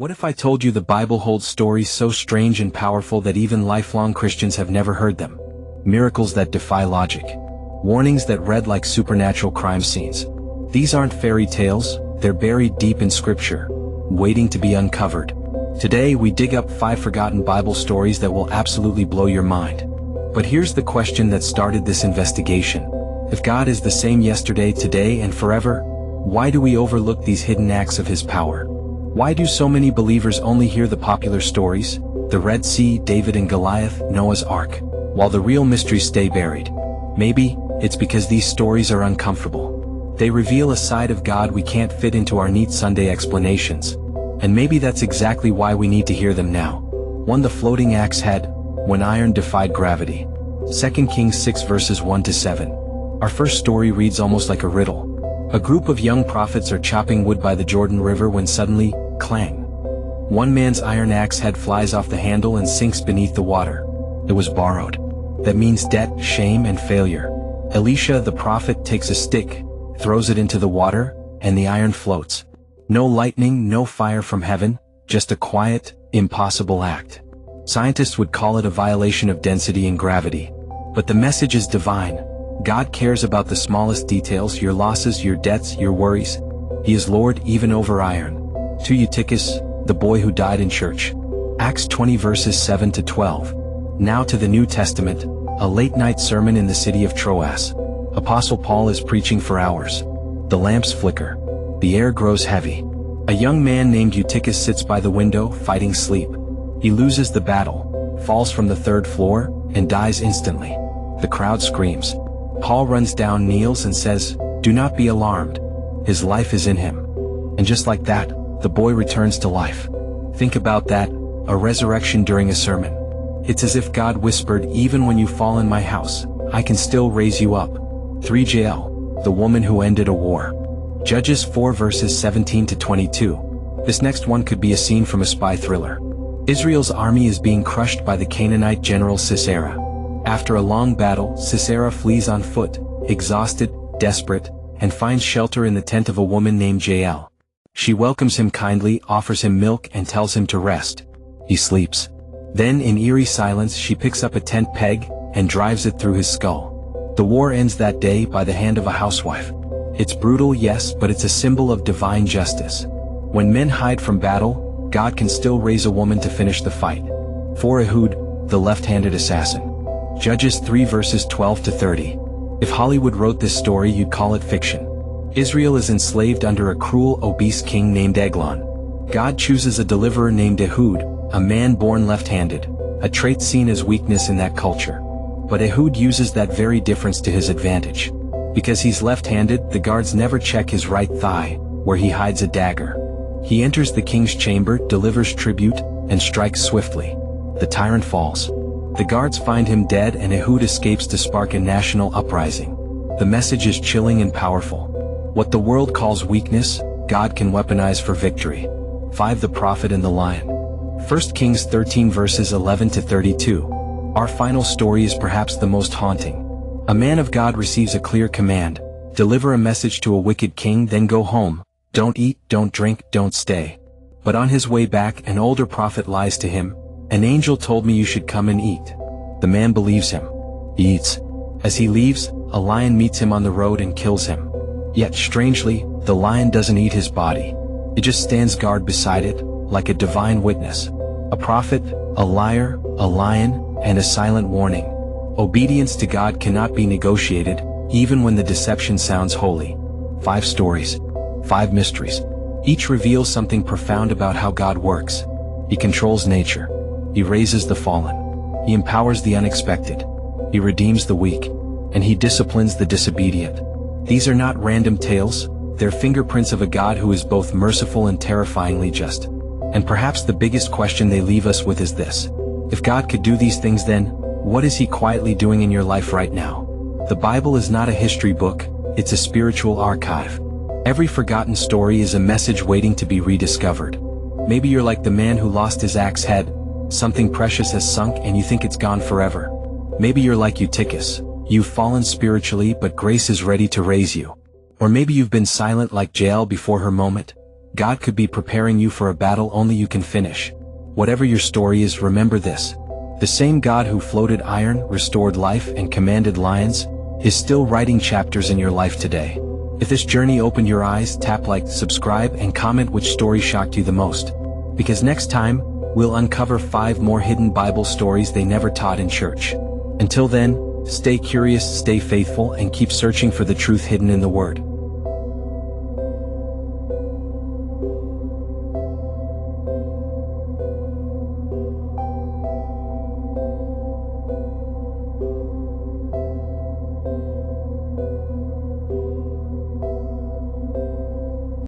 What if I told you the Bible holds stories so strange and powerful that even lifelong Christians have never heard them? Miracles that defy logic. Warnings that read like supernatural crime scenes. These aren't fairy tales, they're buried deep in Scripture, waiting to be uncovered. Today we dig up 5 forgotten Bible stories that will absolutely blow your mind. But here's the question that started this investigation. If God is the same yesterday, today, and forever, why do we overlook these hidden acts of His power? Why do so many believers only hear the popular stories, the Red Sea, David and Goliath, Noah's Ark, while the real mysteries stay buried? Maybe it's because these stories are uncomfortable. They reveal a side of God we can't fit into our neat Sunday explanations. And maybe that's exactly why we need to hear them now. 1. The floating axe head, when iron defied gravity. 2 Kings 6 verses 1 to 7. Our first story reads almost like a riddle. A group of young prophets are chopping wood by the Jordan River when suddenly, clang. One man's iron axe head flies off the handle and sinks beneath the water. It was borrowed. That means debt, shame, and failure. Elisha the prophet takes a stick, throws it into the water, and the iron floats. No lightning, no fire from heaven, just a quiet, impossible act. Scientists would call it a violation of density and gravity. But the message is divine. God cares about the smallest details, your losses, your debts, your worries. He is Lord even over iron. 2. Eutychus, the boy who died in church. Acts 20 verses 7 to 12. Now to the New Testament, a late-night sermon in the city of Troas. Apostle Paul is preaching for hours. The lamps flicker. The air grows heavy. A young man named Eutychus sits by the window, fighting sleep. He loses the battle, falls from the 3rd floor, and dies instantly. The crowd screams. Paul runs down, kneels, and says, "Do not be alarmed. His life is in him." And just like that, the boy returns to life. Think about that, a resurrection during a sermon. It's as if God whispered, "Even when you fall in my house, I can still raise you up." 3. Jael, the woman who ended a war. Judges 4 verses 17 to 22. This next one could be a scene from a spy thriller. Israel's army is being crushed by the Canaanite general Sisera. After a long battle, Sisera flees on foot, exhausted, desperate, and finds shelter in the tent of a woman named Jael. She welcomes him kindly, offers him milk, and tells him to rest. He sleeps. Then, in eerie silence, she picks up a tent peg and drives it through his skull. The war ends that day by the hand of a housewife. It's brutal, yes, but it's a symbol of divine justice. When men hide from battle, God can still raise a woman to finish the fight. 4. Ehud, the left-handed assassin. Judges 3 verses 12 to 30. If Hollywood wrote this story, you'd call it fiction. Israel is enslaved under a cruel, obese king named Eglon. God chooses a deliverer named Ehud, a man born left-handed, a trait seen as weakness in that culture. But Ehud uses that very difference to his advantage. Because he's left-handed, the guards never check his right thigh, where he hides a dagger. He enters the king's chamber, delivers tribute, and strikes swiftly. The tyrant falls. The guards find him dead and Ehud escapes to spark a national uprising. The message is chilling and powerful. What the world calls weakness, God can weaponize for victory. 5. The prophet and the lion. 1 Kings 13 verses 11 to 32. Our final story is perhaps the most haunting. A man of God receives a clear command: deliver a message to a wicked king, then go home. Don't eat, don't drink, don't stay. But on his way back, an older prophet lies to him. An angel told me you should come and eat. The man believes him. He eats. As he leaves, a lion meets him on the road and kills him. Yet strangely, the lion doesn't eat his body. It just stands guard beside it, like a divine witness. A prophet, a liar, a lion, and a silent warning. Obedience to God cannot be negotiated, even when the deception sounds holy. 5 stories. 5 mysteries. Each reveals something profound about how God works. He controls nature. He raises the fallen. He empowers the unexpected. He redeems the weak. And he disciplines the disobedient. These are not random tales, they're fingerprints of a God who is both merciful and terrifyingly just. And perhaps the biggest question they leave us with is this: if God could do these things, then what is He quietly doing in your life right now? The Bible is not a history book, it's a spiritual archive. Every forgotten story is a message waiting to be rediscovered. Maybe you're like the man who lost his axe head. Something precious has sunk and you think it's gone forever. Maybe you're like Eutychus. You've fallen spiritually, but grace is ready to raise you. Or maybe you've been silent like Jael before her moment. God could be preparing you for a battle only you can finish. Whatever your story is, remember this. The same God who floated iron, restored life, and commanded lions is still writing chapters in your life today. If this journey opened your eyes, tap like, subscribe, and comment which story shocked you the most. Because next time, we'll uncover 5 more hidden Bible stories they never taught in church. Until then, stay curious, stay faithful, and keep searching for the truth hidden in the Word.